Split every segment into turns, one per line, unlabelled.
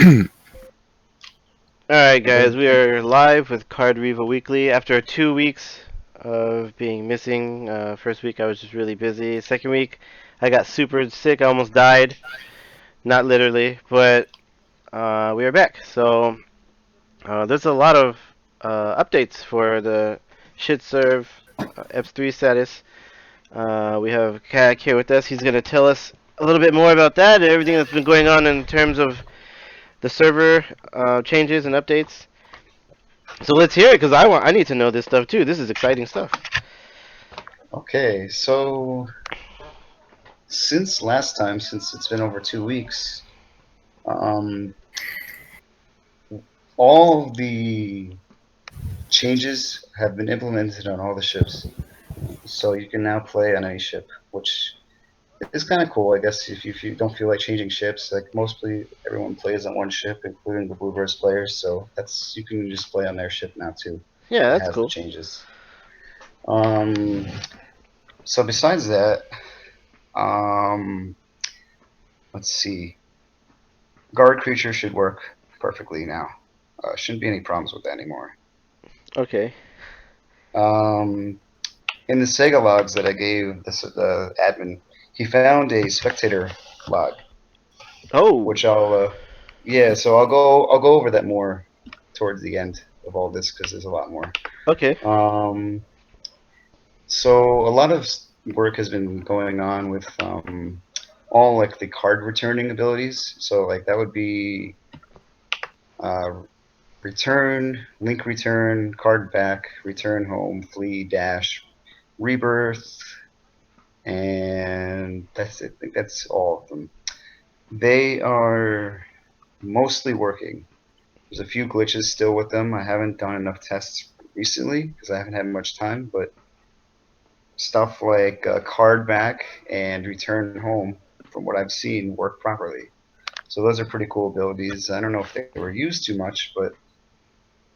Alright,
Hello.
guys, we are live with C.A.R.D Revo Weekly after 2 weeks of being missing. First week I was just really busy. Second week I got super sick. I almost died. Not literally, but we are back. So there's a lot of updates for the shit serve EPS3 status. We have Kak here with us. He's going to tell us a little bit more about that and everything that's been going on in terms of the server changes and updates. So let's hear it, because I need to know this stuff too. This is exciting stuff.
Okay, so since last time, since it's been over 2 weeks, um, all the changes have been implemented on all the ships. So you can now play on any ship, which is kind of cool, I guess. If you don't feel like changing ships, like mostly everyone plays on one ship, including the Blueverse players. So that's you can just play on their ship now too.
Yeah,
It
that's
has the
cool.
changes. Um, so besides that, um, let's see. Guard creature should work perfectly now. Shouldn't be any problems with that anymore.
Okay.
Um, in the Sega logs that I gave the admin, he found a spectator log,
Oh.
which yeah, so I'll go over that more towards the end of all this because there's a lot more.
Okay.
Um, so a lot of work has been going on with all like the card returning abilities. So like that would be uh, return, link return, card back, return home, flee, dash, rebirth, and that's it. I think that's all of them. They are mostly working. There's a few glitches still with them. I haven't done enough tests recently because I haven't had much time, but stuff like card back and return home, from what I've seen, work properly. So those are pretty cool abilities. I don't know if they were used too much, but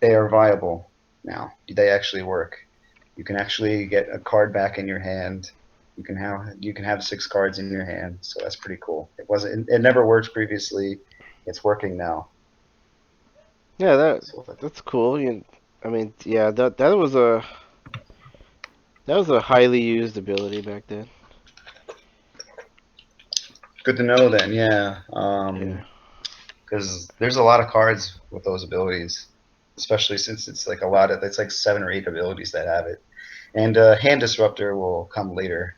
they are viable now. They actually work. You can actually get a card back in your hand. You can have 6 cards in your hand, so that's pretty cool. It never worked previously. It's working now.
Yeah, that
So
that's cool. I mean, yeah, that was a highly used ability back then.
good to know then, yeah.
Yeah.
Because there's a lot of cards with those abilities, especially since it's like 7 or 8 abilities that have it. And Hand Disruptor will come later.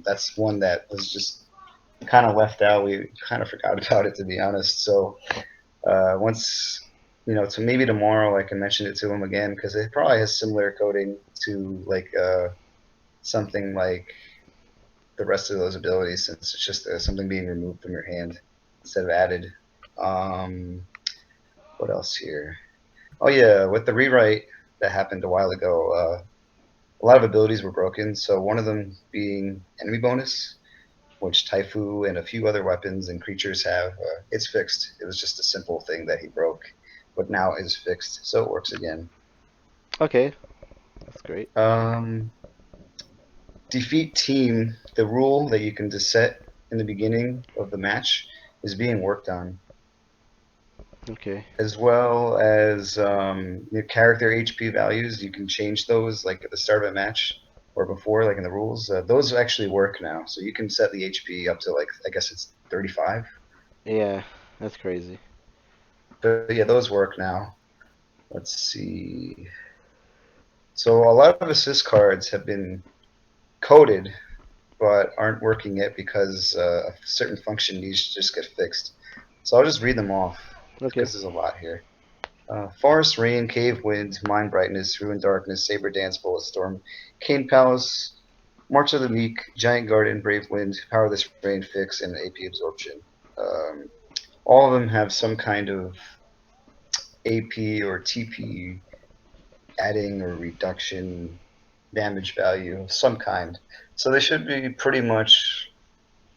That's one that was just kind of left out. We kind of forgot about it, to be honest. So once to maybe tomorrow I can mention it to him again because it probably has similar coding to like something like the rest of those abilities, since it's just something being removed from your hand instead of added. Um, what else here? Oh yeah, with the rewrite that happened a while ago, a lot of abilities were broken. So one of them being enemy bonus, which Taifu and a few other weapons and creatures have. It's fixed. It was just a simple thing that he broke, but now is fixed, so it works again.
Okay. That's great.
Um, defeat team. The rule that you can just set in the beginning of the match is being worked on,
Okay.
as well as your character HP values. You can change those like at the start of a match or before, like in the rules. Those actually work now, so you can set the HP up to like I guess it's 35.
Yeah, that's crazy.
But yeah, those work now. Let's see. So a lot of assist cards have been coded but aren't working yet because a certain function needs to just get fixed. So I'll just read them off
Okay.
because there's a lot here. Forest Rain, Cave Wind, Mind Brightness, Ruin Darkness, Saber Dance, Bullet Storm, Cane Palace, March of the Meek, Giant Garden, Brave Wind, Powerless Rain Fix, and AP Absorption. Um, all of them have some kind of AP or TP adding or reduction damage value of some kind. So they should be pretty much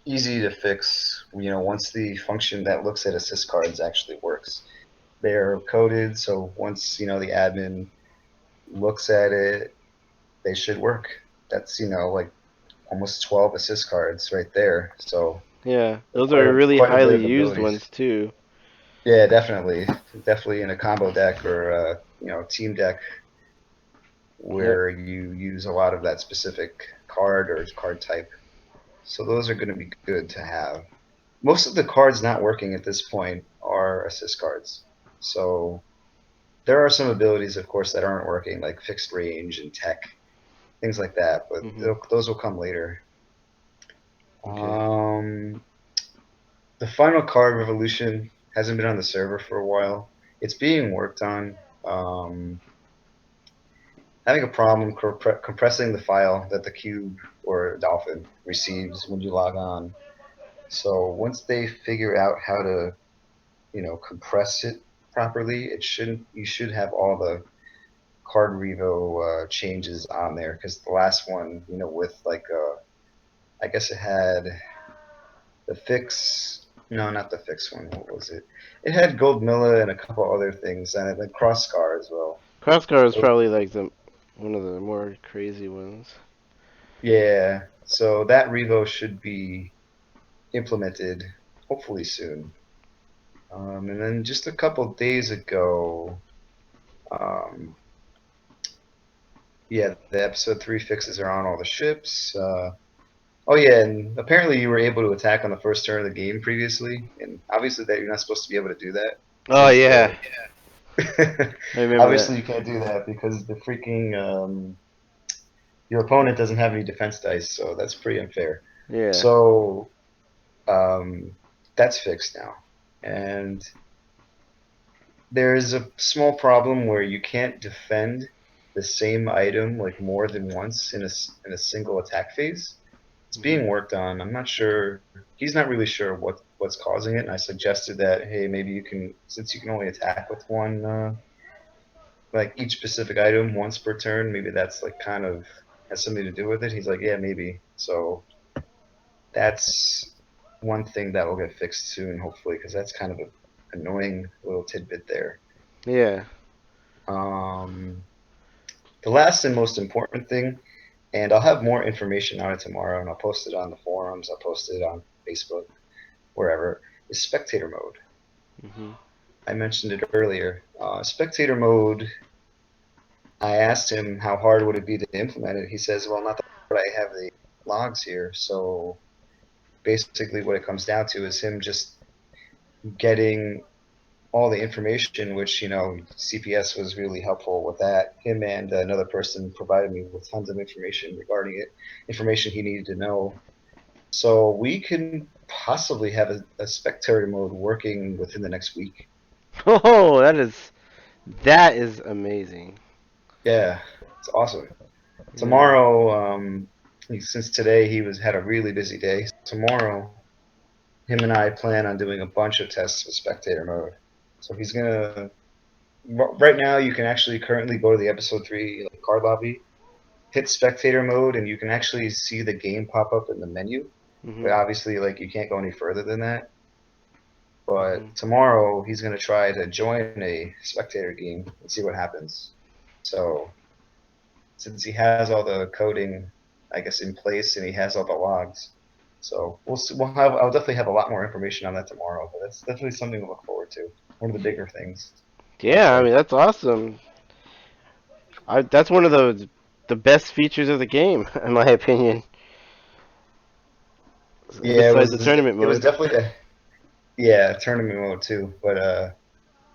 easy to fix, once the function that looks at assist cards actually works. They're coded, so once, the admin looks at it, they should work. That's, like almost 12 assist cards right there. So
Yeah, those
quite
are
a
really
quite a bit
highly
of
used
abilities.
ones too.
Yeah, definitely, definitely in a combo deck or team deck
Yep.
where you use a lot of that specific card or card type. So those are going to be good to have. Most of the cards not working at this point are assist cards. So there are some abilities, of course, that aren't working, like fixed range and tech, things like that. But
Mhm.
those will come later.
Okay.
Um, the final card revolution hasn't been on the server for a while. It's being worked on. Having a problem compressing the file that the cube or dolphin receives when you log on. So once they figure out how to, compress it properly, it shouldn't. You should have all the card revo changes on there because the last one, with like I guess it had the fix. No, not the fix one. What was it? It had Gold Milla and a couple other things, and it had Cross Scar as well.
Crossguard is
So
probably like the one of the more crazy ones.
yeah, so that revo should be implemented hopefully soon. And then just a couple days ago, um, yeah, the episode 3 fixes are on all the ships. Oh yeah, and apparently you were able to attack on the first turn of the game previously, and obviously that you're not supposed to be able to do that
Oh
since
yeah, I remember that.
obviously you can't do that because the freaking your opponent doesn't have any defense dice, so that's pretty unfair.
Yeah.
So um, that's fixed now, and there's a small problem where you can't defend the same item like more than once in a single attack phase. It's
Mhm.
being worked on. I'm not sure. He's not really sure what's causing it. And I suggested that hey, maybe you can, since you can only attack with one, like each specific item once per turn. Maybe that's like kind of has something to do with it. He's like, yeah, maybe. So that's one thing that will get fixed soon, hopefully, because that's kind of a annoying little tidbit there.
Yeah.
Um, the last and most important thing, and I'll have more information on it tomorrow, and I'll post it on the forums. I'll post it on Facebook, wherever, is spectator mode.
Mhm.
I mentioned it earlier. Spectator mode, I asked him how hard would it be to implement it. He says, well, not that I have the logs here. So basically what it comes down to is him just getting all the information, which, CPS was really helpful with that. Him and another person provided me with tons of information regarding it, information he needed to know. So we can possibly have a spectator mode working within the next week.
Oh, that is amazing.
Yeah, it's awesome.
Yeah.
Tomorrow, since today he was had a really busy day, tomorrow him and I plan on doing a bunch of tests with spectator mode. So he's gonna. Right now, you can actually currently go to the episode 3 card lobby, hit spectator mode, and you can actually see the game pop up in the menu. But
Mhm.
obviously, like you can't go any further than that.
Mhm.
But tomorrow he's gonna try to join a spectator game and see what happens. So since he has all the coding, I guess, in place and he has all the logs. So we'll see, I'll definitely have a lot more information on that tomorrow. But that's definitely something to look forward to. One of the bigger things, I'd
Yeah, I
say.
mean that's awesome. That's one of the best features of the game, in my opinion.
Yeah,
Besides the tournament
it was
mode.
definitely yeah, tournament mode too. But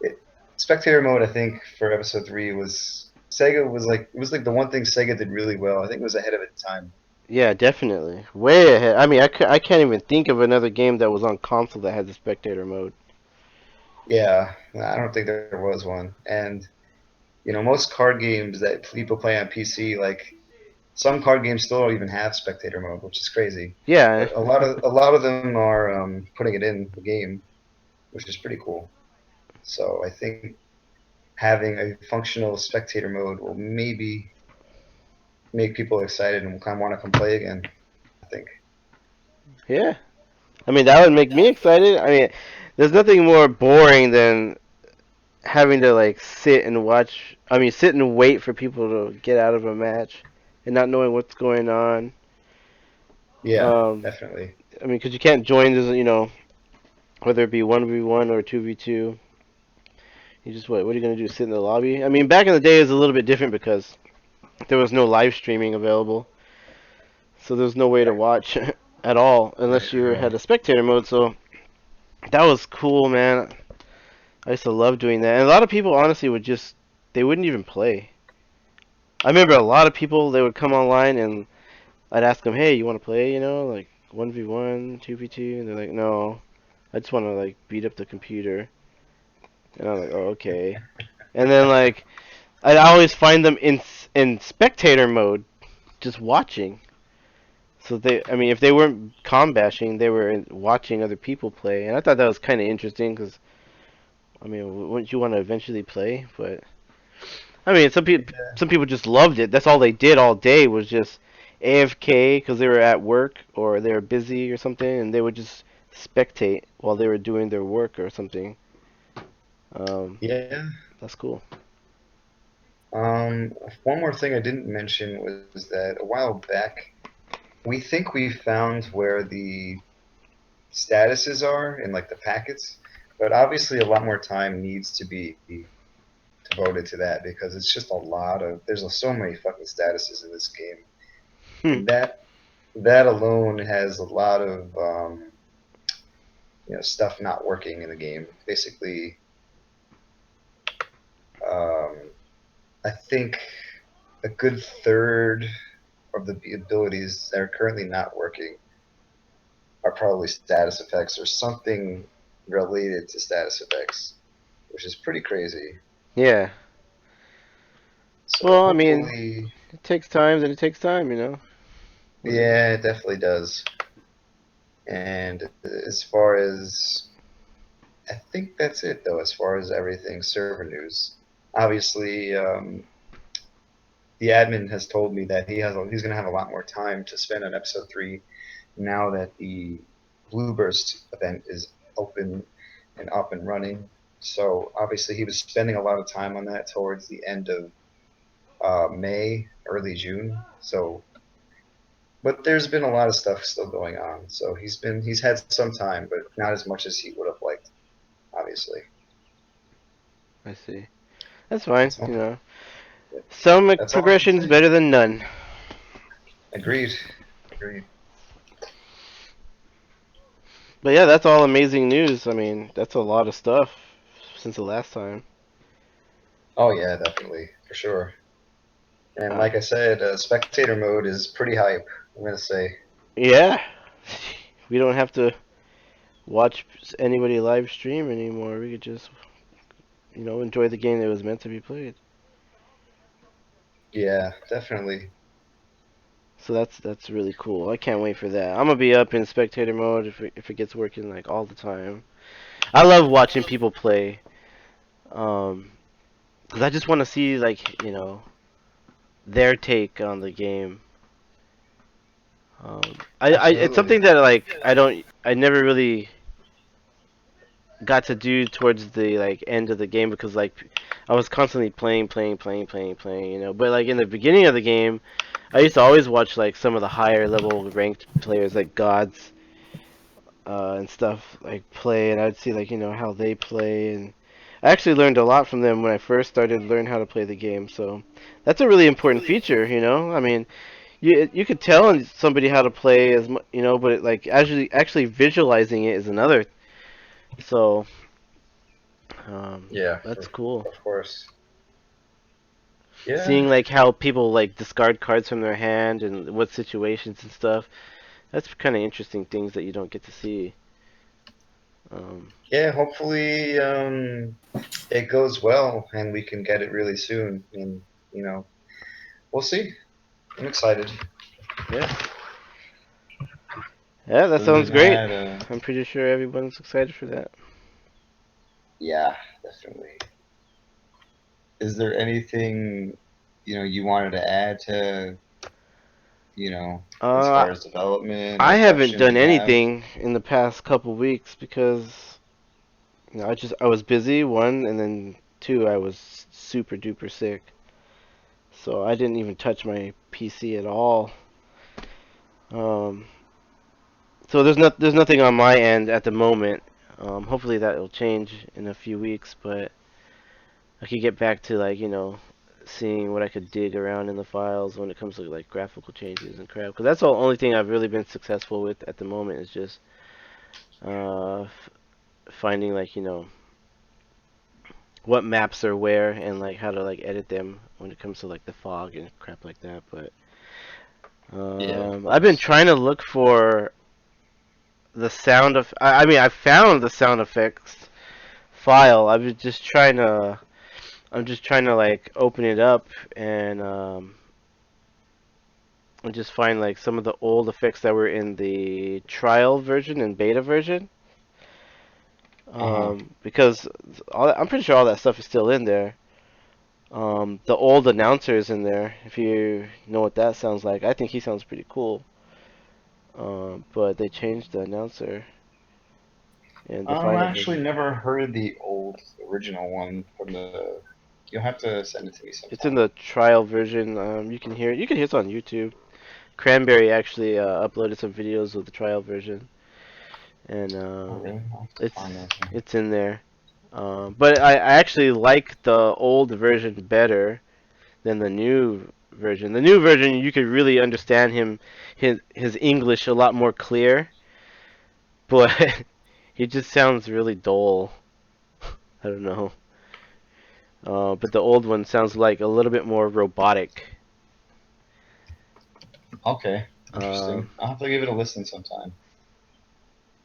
it, spectator mode, I think for episode 3 was Sega was like it was like the one thing Sega did really well. I think it was ahead of its time.
Yeah, definitely. Way ahead. I mean, I can't even think of another game that was on console that had the spectator mode.
Yeah, I don't think there was one. And most card games that people play on PC, like some card games still don't even have spectator mode, which is crazy.
Yeah.
But a lot of them are putting it in the game, which is pretty cool. So I think having a functional spectator mode will maybe make people excited and kind of want to come play again. I think.
Yeah. I mean, that would make me excited. I mean, there's nothing more boring than having to like sit and watch. I mean, sit and wait for people to get out of a match and not knowing what's going on.
Yeah,
Um,
definitely.
I mean, because you can't join. There's whether it be 1v1 or 2v2. You just what? What are you gonna do? Sit in the lobby? I mean, back in the day, it was a little bit different because there was no live streaming available, so there's no way to
Right.
watch at all unless
Right.
you
Right.
had a spectator mode. So that was cool, man. I used to love doing that. And a lot of people honestly would just they wouldn't even play. I remember a lot of people they would come online and I'd ask them, "Hey, you want to play? You know, like 1v1, 2v2?" And they're like, "No, I just want to like beat up the computer." And I'm like, "Oh, okay." And then like I'd always find them in spectator mode, just watching. So they, I mean, if they weren't com bashing, they were watching other people play, and I thought that was kind of interesting because I mean, wouldn't you want to eventually play? But I mean, some people just loved it. That's all they did all day was just AFK because they were at work or they were busy or something, and they would just spectate while they were doing their work or something. Um,
Yeah.
that's cool.
One more thing I didn't mention was that a while back, we think we found where the statuses are in like the packets, but obviously a lot more time needs to be devoted to that because it's just a lot of there's so many fucking statuses in this game,
Hmm.
and that alone has a lot of stuff not working in the game. Basically, um, I think a good third of the abilities that are currently not working are probably status effects or something related to status effects, which is pretty crazy.
Yeah.
So
Well, I mean,
hopefully,
it takes time, and it takes time, you know. What is-
yeah, it definitely does. And as far as I think that's it though, as far as everything server news. Obviously, the admin has told me that he's going to have a lot more time to spend on episode 3 now that the Blueburst event is open and up and running. So obviously he was spending a lot of time on that towards the end of May, early June. So, but there's been a lot of stuff still going on. So he's had some time, but not as much as he would have liked, obviously.
I see. That's fine, you
So
know. Some
that's all I can
progression's
say.
better than none.
Agreed. Agreed.
But yeah, that's all amazing news. I mean, that's a lot of stuff since the last time.
Oh yeah, definitely for sure. And
Uh,
like I said, spectator mode is pretty hype. I'm gonna say.
yeah, we don't have to watch anybody live stream anymore. We could just, enjoy the game that was meant to be played.
Yeah, definitely.
So that's really cool. I can't wait for that. I'm gonna be up in spectator mode if it gets working like all the time. I love watching people play. Um, 'Cause I just want to see like their take on the game. It's
Absolutely.
something that like I never really got to do towards the like end of the game because like I was constantly playing, you know. But like in the beginning of the game, I used to always watch like some of the higher level ranked players like gods and stuff like play, and I'd see like how they play, and I actually learned a lot from them when I first started to learn how to play the game. So that's a really important feature, you know. I mean, you could tell somebody how to play but like actually visualizing it is another. So
Yeah,
that's cool.
of course. Yeah,
Seeing like how people like discard cards from their hand and what situations and stuff. That's kind of interesting things that you don't get to see. Um,
yeah. Hopefully, it goes well and we can get it really soon. And you know, we'll see. I'm excited.
yeah, yeah, that
Other
sounds
than
great.
that,
I'm pretty sure everyone's excited for that.
yeah, definitely. Is there anything you wanted to add to as
Uh,
far as development
I
or
haven't
questions
done
you have?
anything in the past couple weeks because I was busy one, and then two I was super duper sick, so I didn't even touch my PC at all. Um, so there's nothing on my end at the moment. Hopefully that will change in a few weeks, but I could get back to like seeing what I could dig around in the files when it comes to like graphical changes and crap. Because that's the only thing I've really been successful with at the moment is just finding like what maps are where and like how to like edit them when it comes to like the fog and crap like that. But
Yeah, of
I've been
course.
trying to look for the sound of. I mean, I found the sound effects file. I've been just trying to. I'm just trying to like open it up and just find like some of the old effects that were in the trial version and beta version.
Uh-huh.
Because I'm pretty sure all that stuff is still in there. The old announcer is in there. If you know what that sounds like, I think he sounds pretty cool. But they changed the announcer in the
I
final
actually
version.
never heard the old original one from the. You'll have to send it to me
It's in
sometime.
the trial version. You can hear it. You can hear it on YouTube. Cranberry actually uploaded some videos of the trial version, and
Oh, really? I'll have to
it's
find those then.
it's in there. But I actually like the old version better than the new version. The new version you could really understand his English a lot more clear, but he just sounds really dull. I don't know. But the old one sounds like a little bit more robotic.
Okay,
Um,
interesting. I'll have to give it a listen sometime.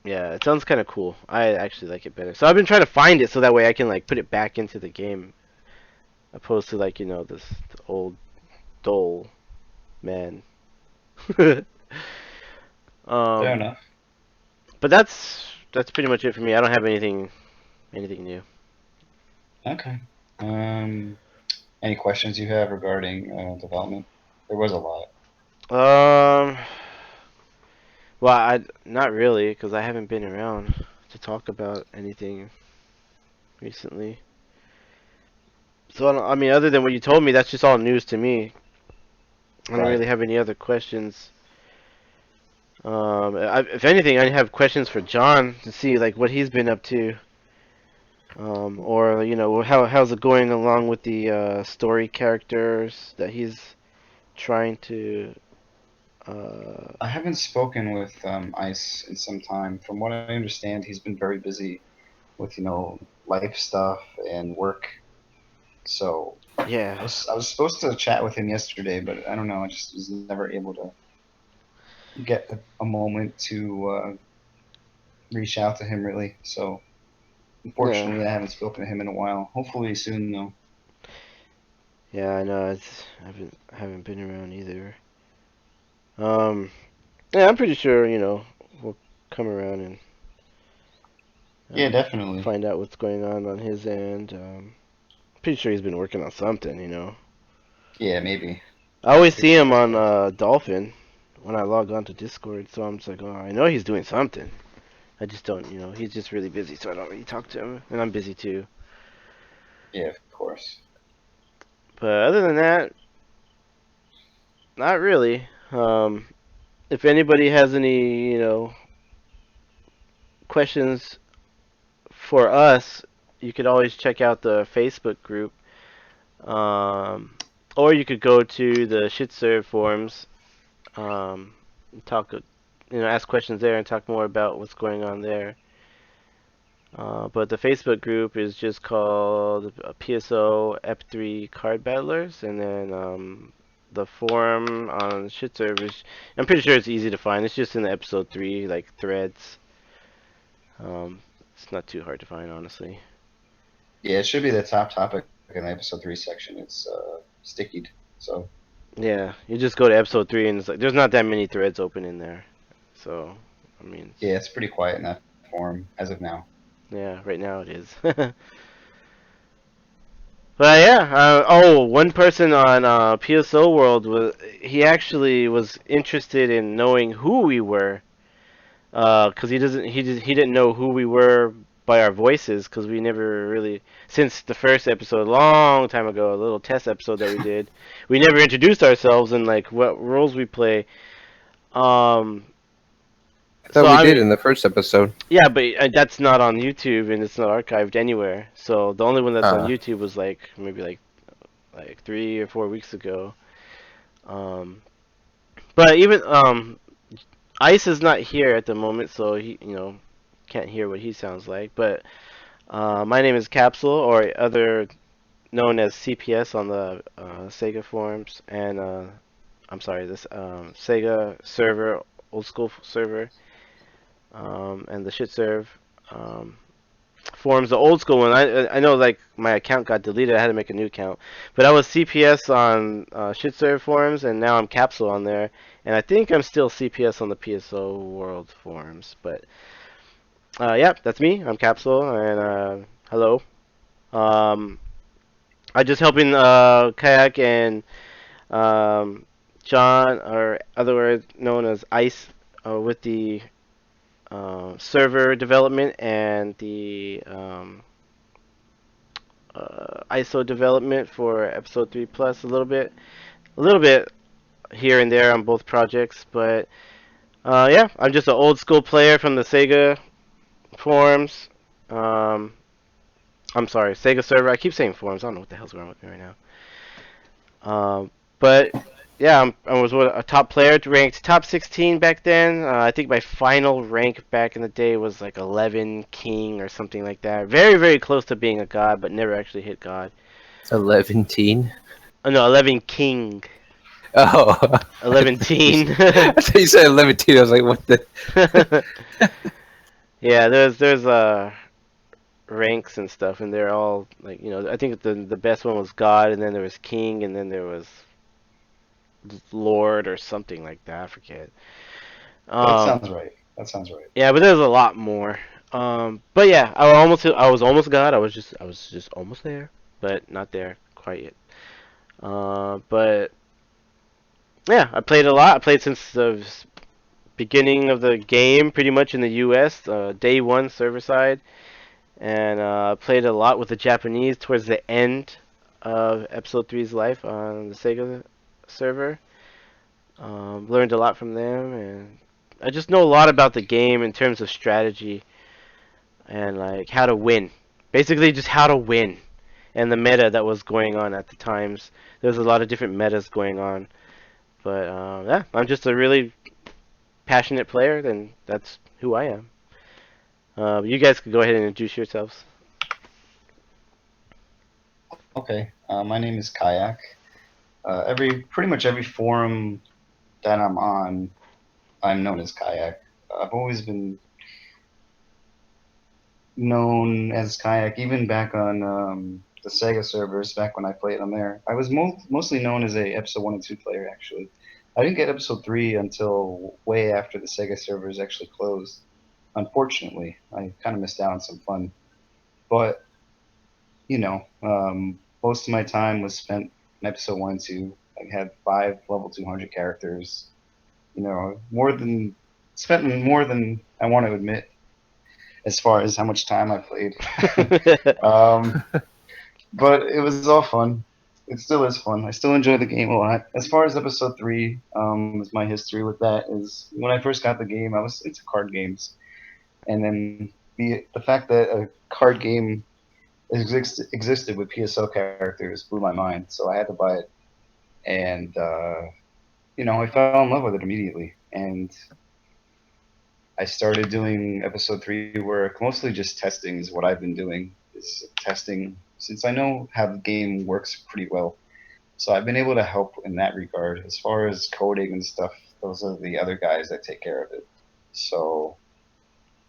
yeah, it sounds kind of cool. I actually like it better. So I've been trying to find it so that way I can like put it back into the game, opposed to like this old dull man.
Fair
um,
enough.
but that's pretty much it for me. I don't have anything new.
Okay. Um, any questions you have regarding development? There was a lot.
Um, well, I not really because I haven't been around to talk about anything recently. So I mean, other than what you told me, that's just all news to me. I don't
Right.
really have any other questions. If anything, I have questions for John to see like what he's been up to, or how's it going along with the story characters that he's trying to. Uh,
I haven't spoken with Ice in some time. From what I understand, he's been very busy with life stuff and work. So
yeah,
I was supposed to chat with him yesterday, but I don't know. I just was never able to get a moment to reach out to him really. So
yeah,
unfortunately, I haven't spoken to him in a while. Hopefully soon though.
yeah. I know. I haven't been around either. Um, yeah, I'm pretty sure we'll come around and
Yeah, definitely.
find out what's going on his end. Pretty sure he's been working on something.
Yeah, maybe.
I always
Pretty
see
sure
him
he
on
has.
Dolphin when I log on to Discord, so I'm just like, oh, I know he's doing something. I just don't. He's just really busy, so I don't really talk to him, and I'm busy too.
Yeah, of course.
But other than that, not really. If anybody has any, questions for us, you could always check out the Facebook group, um, or you could go to the Shitserve forums, talk, ask questions there and talk more about what's going on there. But the Facebook group is just called PSO Ep3 Card Battlers, and then the forum on shit servers. I'm pretty sure it's easy to find. It's just in the episode 3 like threads. It's not too hard to find, honestly.
Yeah, it should be the top topic in the episode 3 section. It's stickied. So
Yeah, you just go to episode 3 and it's like there's not that many threads open in there. So, I mean,
yeah, it's pretty quiet in that forum as of now.
yeah, right now it is. But yeah, one person on PSO World was he actually was interested in knowing who we were, because he didn't know who we were by our voices, because we never really since the first episode, a long time ago, a little test episode that we did, we never introduced ourselves and like what roles we play. Um,
I
So
thought we
I
did
mean,
in the first episode.
yeah, but that's not on YouTube and it's not archived anywhere. So the only one that's on
Ah,
YouTube was like maybe like 3 or 4 weeks ago. Um, but even Ice is not here at the moment, so he can't hear what he sounds like. But my name is Capsule, or other known as CPS on the Sega forums, and I'm sorry, this Sega server, old school server, and the shit serve um, forums, the old school one. I know like my account got deleted. I had to make a new account, but I was CPS on shit serve forums, and now I'm Capsule on there, and I think I'm still CPS on the PSO World forums. But yeah, that's me. I'm Capsule, and hello. Um, I just helping Kayak and um, John, or otherwise known as Ice, with the server development and the ISO development for episode 3 plus a little bit here and there on both projects. But yeah, I'm just an old school player from the Sega forums. Um, I'm sorry, Sega server. I keep saying forums. I don't know what the hell's wrong with me right now. But yeah, I was a top player, ranked top 16 back then. I think my final rank back in the day was like 11 king or something like that. Very, very close to being a god, but never actually hit god.
11 teen.
Oh, no, 11 king.
Oh,
11
you,
teen.
I thought you said 11 teen. I was like, what the?
Yeah, there's ranks and stuff, and they're all like I think the best one was god, and then there was king, and then there was lord or something like that. I forget.
That
Um,
sounds right. That sounds right.
Yeah, but there's a lot more. But yeah, I was almost God. I was just almost there, but not there quite yet. But yeah, I played a lot. I played since the beginning of the game, pretty much in the U.S. Day one server side, and played a lot with the Japanese towards the end of Episode Three's life on the Sega server. Learned a lot from them, and I just know a lot about the game in terms of strategy and like how to win. Basically, just how to win and the meta that was going on at the times. There was a lot of different metas going on, but yeah, I'm just a really passionate player, and that's who I am. You guys could go ahead and introduce yourselves.
Okay. My name is Kayak. Pretty much every forum that I'm on, I'm known as Kayak. I've always been known as Kayak, even back on the Sega servers, back when I played on there. I was mostly known as a episode 1 and 2 player, actually. I didn't get episode 3 until way after the Sega servers actually closed. Unfortunately, I kind of missed out on some fun. But, most of my time was spent in episode 1 and 2. I had 5 level 200 characters, spent more than I want to admit as far as how much time I played. um, but it was all fun. It still is fun. I still enjoy the game a lot. As far as episode 3, is my history with that is when I first got the game, I was into card games, and then the fact that a card game existed with PSO characters blew my mind. So I had to buy it, and I fell in love with it immediately. And I started doing episode 3 work, mostly just testing is what I've been doing. Is testing since I know how the game works pretty well. So I've been able to help in that regard. As far as coding and stuff, those are the other guys that take care of it. So,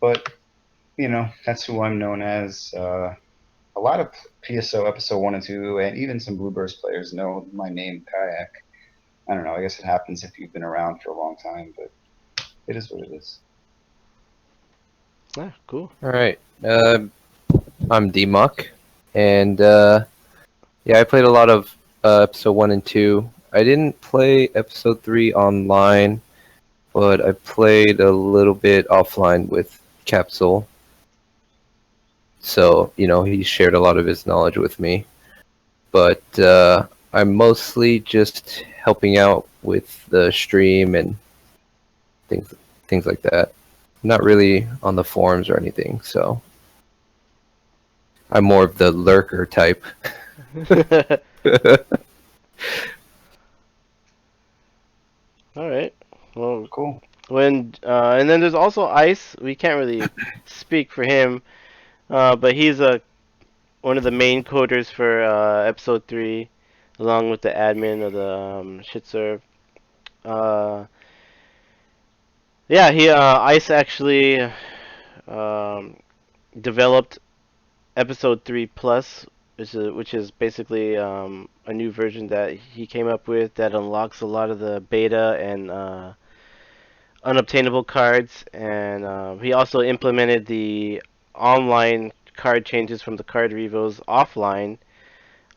but that's who I'm known as. A lot of PSO episode 1 and 2, and even some Blueburst players know my name, Kayak. I don't know. I guess it happens if you've been around for a long time, but it is what it is.
Yeah, cool.
All right. I'm D-Muck, and yeah, I played a lot of episode 1 and 2. I didn't play episode 3 online, but I played a little bit offline with Capsule. So, he shared a lot of his knowledge with me. But I'm mostly just helping out with the stream and things like that. not really on the forums or anything, so I'm more of the lurker type.
All right. Well,
Cool.
and then there's also Ice. We can't really speak for him, but he's one of the main coders for episode 3, along with the admin of the shit serve. Uh, yeah, he Ice actually um, developed episode 3 plus, which is basically a new version that he came up with that unlocks a lot of the beta and unobtainable cards, and he also implemented the online card changes from the card revos offline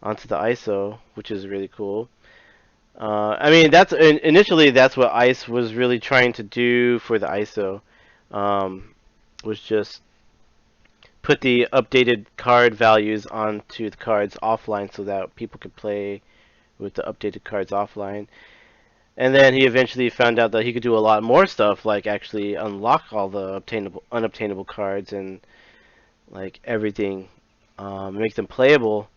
onto the ISO, which is really cool. I mean, initially that's what ICE was really trying to do for the ISO, was just put the updated card values onto the cards offline so that people could play with the updated cards offline. And then he eventually found out that he could do a lot more stuff, like actually unlock all the unobtainable cards and like everything, make them playable.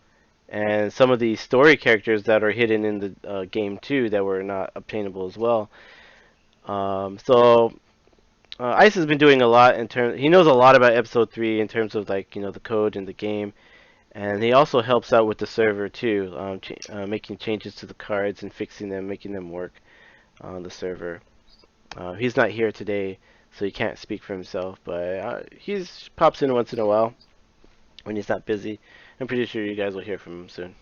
And some of the story characters that are hidden in the game too that were not obtainable as well. So Ice has been doing a lot in terms. He knows a lot about Episode 3 in terms of like the code in the game, and he also helps out with the server too, making changes to the cards and fixing them, making them work on the server. He's not here today, so he can't speak for himself, but he's pops in once in a while when he's not busy. I'm pretty sure you guys will hear from him soon.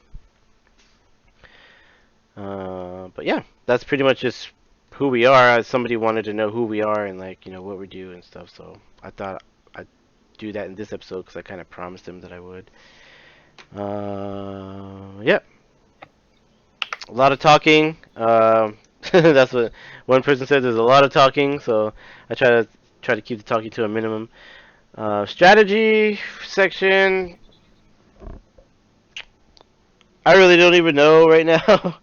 But yeah, that's pretty much just who we are. Somebody wanted to know who we are and like what we do and stuff, so I thought I'd do that in this episode because I kind of promised him that I would. Yeah, a lot of talking. That's what one person said. There's a lot of talking, so I try to keep the talking to a minimum. Strategy section. I really don't even know right now.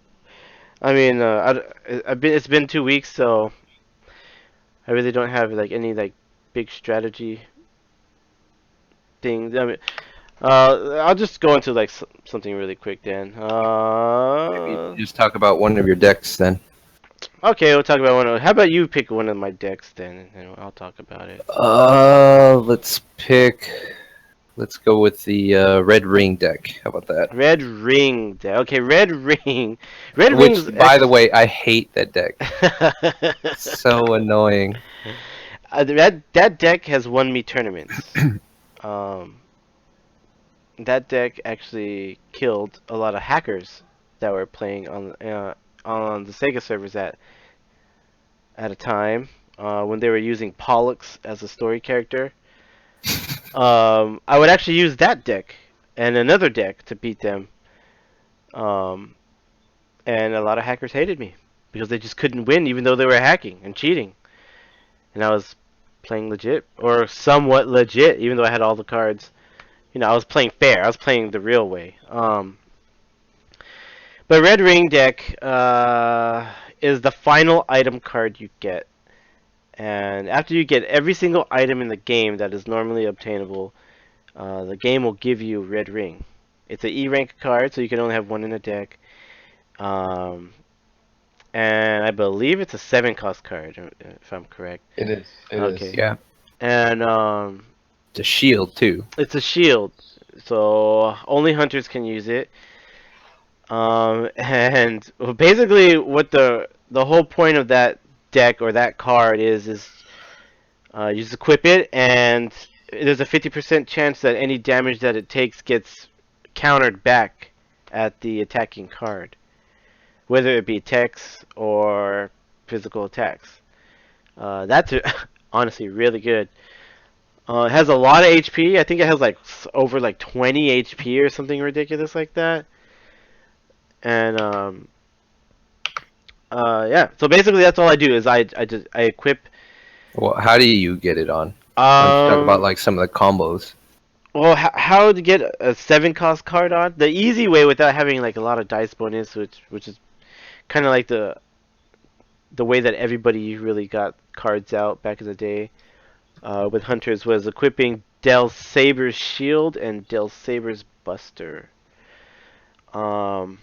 I mean, it's been 2 weeks, so I really don't have like any like big strategy things. I mean, I'll just go into like something really quick then.
Maybe just talk about one of your decks then.
Okay, we'll talk about one. How about you pick one of my decks then, and I'll talk about it.
Let's go with the Red Ring deck. How about that?
Red Ring deck. Okay, Red Ring. Red
Which,
Ring's
by the way, I hate that deck. So annoying.
That deck has won me tournaments. um, that deck actually killed a lot of hackers that were playing on the Sega servers at a time when they were using Pollux as a story character. I would actually use that deck and another deck to beat them. Um, and a lot of hackers hated me because they just couldn't win even though they were hacking and cheating. And I was playing legit or somewhat legit even though I had all the cards. I was playing fair. I was playing the real way. But Red Ring deck is the final item card you get. And after you get every single item in the game that is normally obtainable, the game will give you Red Ring. It's an E rank card, so you can only have one in a deck. Um, and I believe it's a 7 cost card, if I'm correct.
It is. It
Okay.
is.
Yeah.
And
It's a shield too.
it's a shield, so only hunters can use it. And basically, what the whole point of that deck or that card is you just equip it, and there's a 50% chance that any damage that it takes gets countered back at the attacking card, whether it be attacks or physical attacks. That's honestly really good. It has a lot of HP. I think it has like over like 20 HP or something ridiculous like that. And yeah. So basically, that's all I do is I equip.
Well, how do you get it on? Why don't you talk about
Um.
like some of the combos?
Well, how to get a 7 cost card on? The easy way without having like a lot of dice bonus, which is kind of like the way that everybody really got cards out back in the day. with hunters was equipping Del Saber's shield and Del Saber's Buster. Um,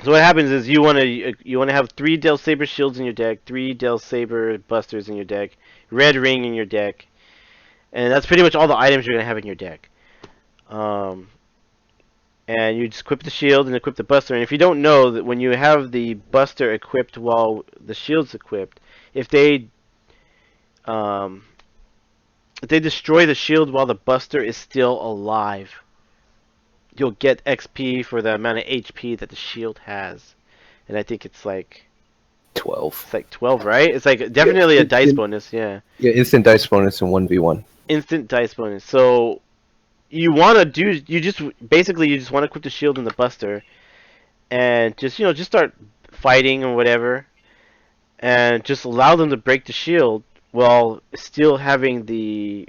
so what happens is you want to have 3 Del Saber shields in your deck, 3 Del Saber Busters in your deck, red ring in your deck, and that's pretty much all the items you're gonna have in your deck. Um, and you just equip the shield and equip the Buster. And if you don't know that when you have the Buster equipped while the shield's equipped, if they um, if they destroy the shield while the Buster is still alive, you'll get XP for the amount of HP that the shield has. And I think it's like
12.
12, right? It's like
Yeah,
definitely a dice
instant,
bonus, yeah.
yeah, instant dice bonus in 1v1.
Instant dice bonus. So you just want to equip the shield and the Buster and just start fighting or whatever and just allow them to break the shield while still having the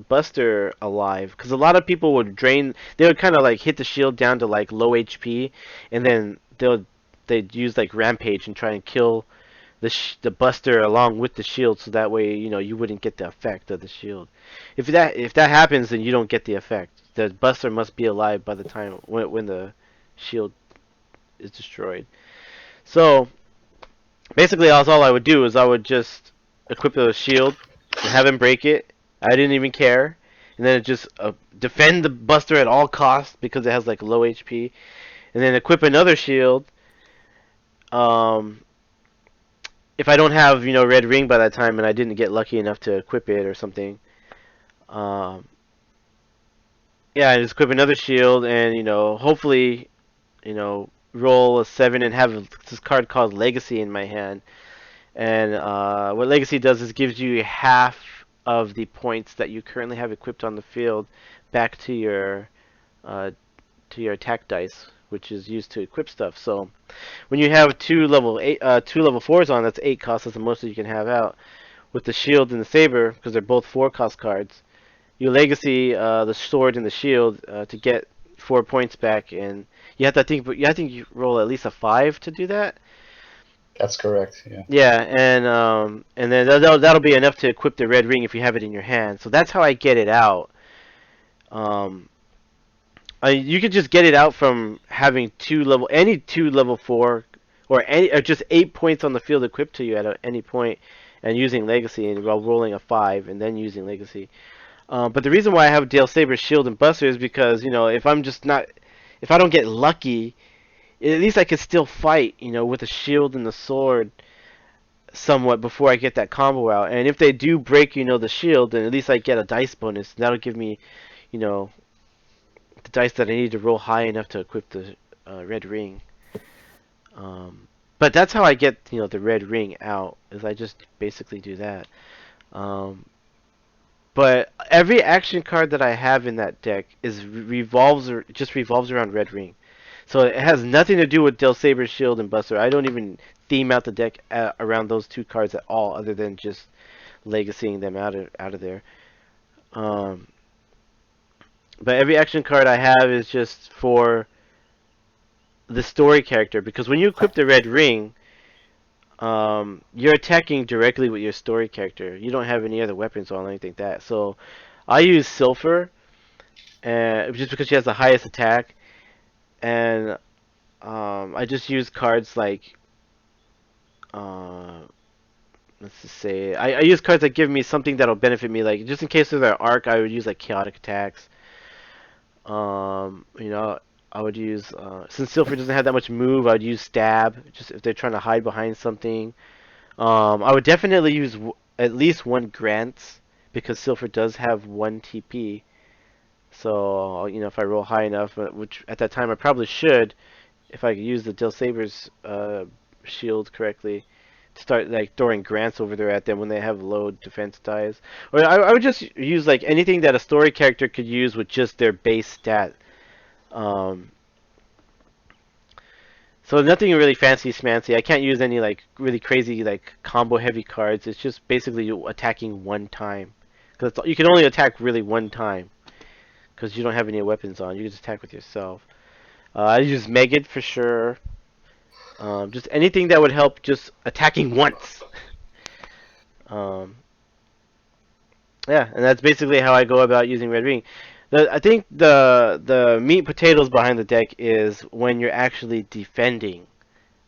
Buster alive, because a lot of people they would kind of like hit the shield down to like low HP, and then they'd use like Rampage and try and kill the Buster along with the shield, so that way you wouldn't get the effect of the shield. If that happens, then you don't get the effect. The Buster must be alive by the time when the shield is destroyed. So basically, that's all I would do is I would just equip the shield and have him break it. I didn't even care, and then just defend the Buster at all costs because it has like low HP, and then equip another shield. Um, if I don't have red ring by that time and I didn't get lucky enough to equip it or something, um, yeah, I just equip another shield and hopefully roll a 7 and have this card called Legacy in my hand. And what Legacy does is gives you half of the points that you currently have equipped on the field back uh, to your attack dice, which is used to equip stuff. So when you have two level 4s on, that's 8 cost. That's the most that you can have out. With the shield and the saber, because they're both 4 cost cards, you legacy the sword and the shield to get 4 points back, and you roll at least a 5 to do that.
That's correct. Yeah.
Yeah, and then that'll be enough to equip the red ring if you have it in your hand. So that's how I get it out. Um, you could just get it out from having any 2 level 4 or just 8 points on the field equipped to you at any point, and using legacy and while rolling a 5 and then using legacy. But the reason why I have Dale Saber's shield and Buster is because if I don't get lucky, at least I could still fight, with the shield and the sword somewhat before I get that combo out. And if they do break, the shield, then at least I get a dice bonus. That'll give me, you know, the dice that I need to roll high enough to equip the red ring. But that's how I get, the red ring out, is I just basically do that. But every action card that I have in that deck just revolves around red ring. So it has nothing to do with Del Saber's shield and Buster. I don't even theme out the deck around those 2 cards at all, other than just legacying them out of there. Um, but every action card I have is just for the story character, because when you equip the red ring, you're attacking directly with your story character. You don't have any other weapons or anything like that. So I use Silpher, just because she has the highest attack, and I just use cards like, let's just say, I use cards that give me something that'll benefit me. Like, just in case of their arc, I would use like chaotic attacks. You know, I would use since Silpher doesn't have that much move, I would use stab just if they're trying to hide behind something. I would definitely use at least one Grants, because Silpher does have 1 TP. So if I roll high enough, which at that time I probably should, if I use the Del Saber's shield correctly, to start like throwing grants over there at them when they have low defense dies. Or I would just use like anything that a story character could use with just their base stat. Um, so nothing really fancy smancy. I can't use any like really crazy like combo heavy cards. It's just basically you attacking one time. Because you can only attack really one time, because you don't have any weapons on. You can just attack with yourself. I use Megat for sure. Just anything that would help just attacking once. Um, Yeah, and that's basically how I go about using Red Ring. I think the meat and potatoes behind the deck is when you're actually defending.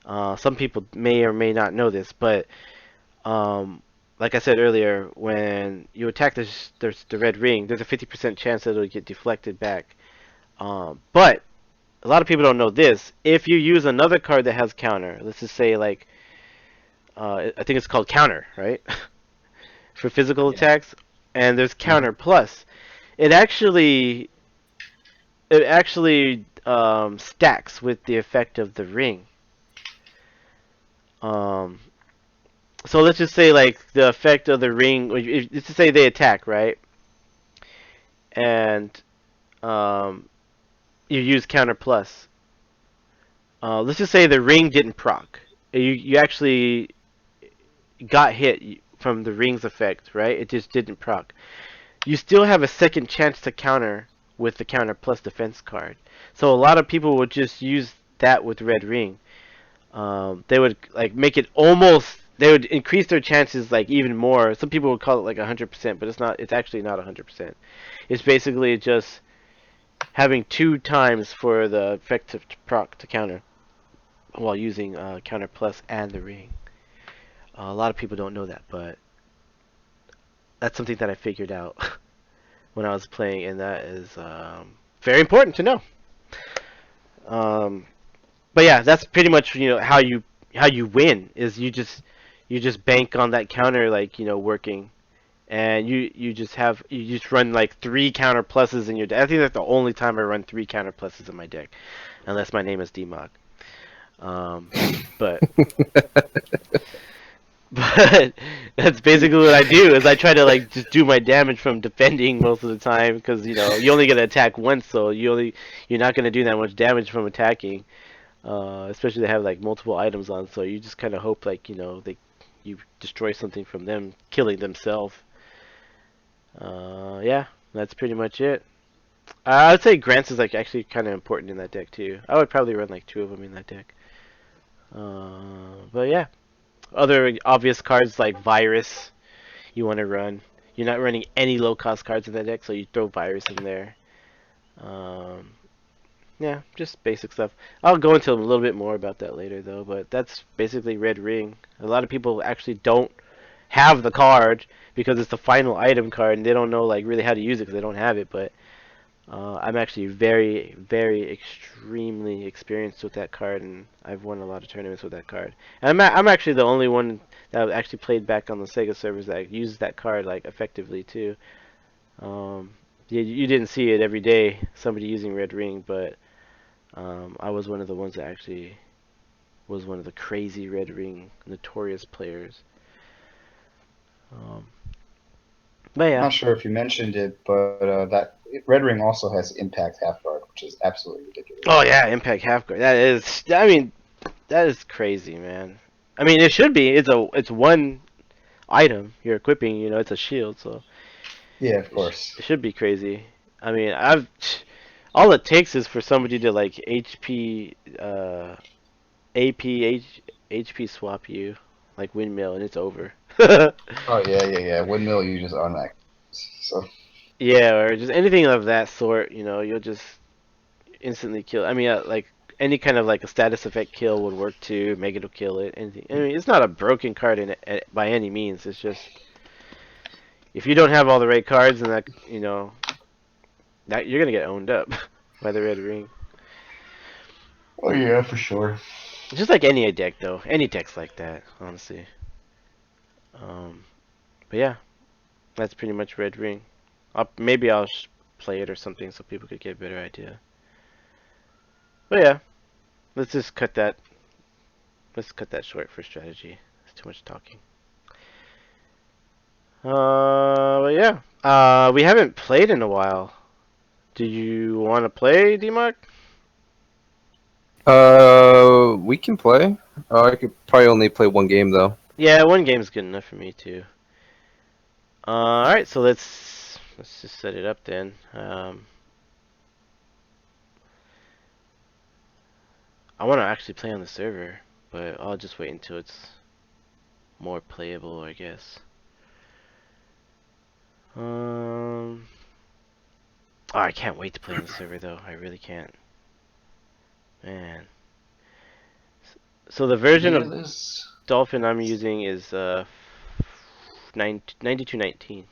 Some people may or may not know this, but um, like I said earlier, when you attack the red ring, there's a 50% chance that it'll get deflected back. But a lot of people don't know this. If you use another card that has counter, let's just say like I think it's called counter, right? For physical
Yeah.
attacks, and there's
Hmm.
counter plus. It actually stacks with the effect of the ring. Um, so let's just say like the effect of the ring. Let's just say they attack, right? And um, you use counter plus. Let's just say the ring didn't proc. You actually got hit from the ring's effect, right? It just didn't proc. You still have a second chance to counter with the counter plus defense card. So a lot of people would just use that with red ring. They would like make it almost. They would increase their chances like even more. Some people would call it like 100%, but it's not. It's actually not 100%. It's basically just having two times for the effective proc to counter while using counter plus and the ring. A lot of people don't know that, but that's something that I figured out when I was playing, and that is very important to know. Um, but yeah, that's pretty much how you win is you just bank on that counter like working, and you just run like three counter pluses in your deck. I think that's the only time I run three counter pluses in my deck, unless my name is DMOC. Um, but But that's basically what I do is I try to like just do my damage from defending most of the time because you only get to attack once, so you're not gonna do that much damage from attacking. Especially they have like multiple items on, so you just kind of hope like you destroy something from them killing themselves. Yeah, that's pretty much it. I'd say Grants is like actually kind of important in that deck too. I would probably run like two of them in that deck. But yeah, other obvious cards like Virus you want to run. You're not running any low cost cards in that deck, so you throw Virus in there. Um, yeah, just basic stuff. I'll go into a little bit more about that later, though. But that's basically Red Ring. A lot of people actually don't have the card because it's the final item card, and they don't know like really how to use it because they don't have it. But I'm actually very, very, extremely experienced with that card, and I've won a lot of tournaments with that card. And I'm actually the only one that actually played back on the Sega servers that used that card like effectively too. Um, you didn't see it every day, somebody using Red Ring, but I was one of the ones that actually was one of the crazy Red Ring notorious players. Um, but
I'm
yeah.
not sure if you mentioned it, but that Red Ring also has Impact Half Guard, which is absolutely
Oh
ridiculous.
yeah, Impact Half Guard. That is, I mean, that is crazy, man. I mean, it should be. It's one item you're equipping. It's a shield, so
Yeah, of course.
it should be crazy. I mean, I've all it takes is for somebody to like AP HP swap you like windmill, and it's over.
Oh yeah, yeah, yeah. Windmill, you just automatic. So
Yeah, or just anything of that sort. You'll just instantly kill. I mean, like any kind of like a status effect kill would work too. Make it kill it. Anything. I mean, it's not a broken card by any means. It's just if you don't have all the right cards, and that you're gonna get owned up by the red ring.
oh yeah, for sure.
Just like any deck, though. Any deck's like that, honestly. Um, but yeah, that's pretty much red ring. Maybe I'll play it or something so people could get a better idea. But yeah, let's just cut that. Let's cut that short for strategy. It's too much talking. But yeah. We haven't played in a while. Do you want to play, DMark?
We can play. I could probably only play one game though.
Yeah, one game's good enough for me too. All right, so let's just set it up then. I want to actually play on the server, but I'll just wait until it's more playable, I guess. Oh, I can't wait to play on the server though. I really can't. Man. So the version
Yeah,
of
this.
Dolphin I'm using is 9219.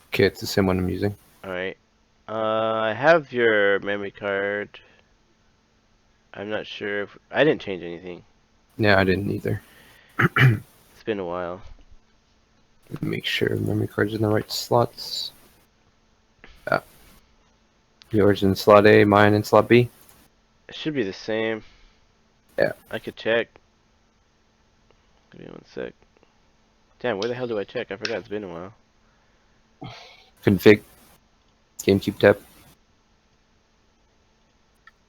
Okay, it's the same one I'm using.
Alright. I have your memory card. I'm not sure if I didn't change anything.
Yeah, I didn't either.
It's been a while.
Make sure memory card's in the right slots. Yours in slot A, mine in slot B.
It should be the same.
Yeah.
I could check. Give me one sec. Damn, where the hell do I check? I forgot. It's been a while.
Config. GameCube tab.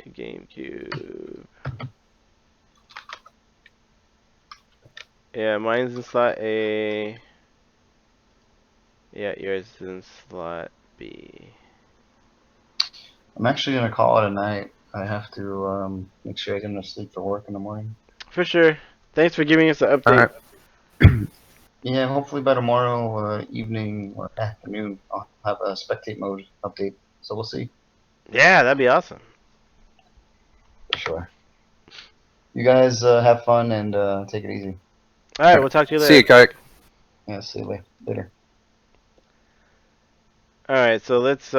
GameCube. Yeah, mine's in slot A. Yeah, yours is in slot B.
I'm actually gonna call it a night. I have to make sure I get enough sleep for work in the morning.
For sure. Thanks for giving us an update.
Alright.
Yeah, hopefully by tomorrow evening or afternoon, I'll have a spectate mode update. So we'll see
Yeah, that'd be awesome.
for sure. You guys have fun and take it easy.
Alright, we'll talk to you
See you,
later.
Kayak.
Yeah, see you later.
Alright, so let's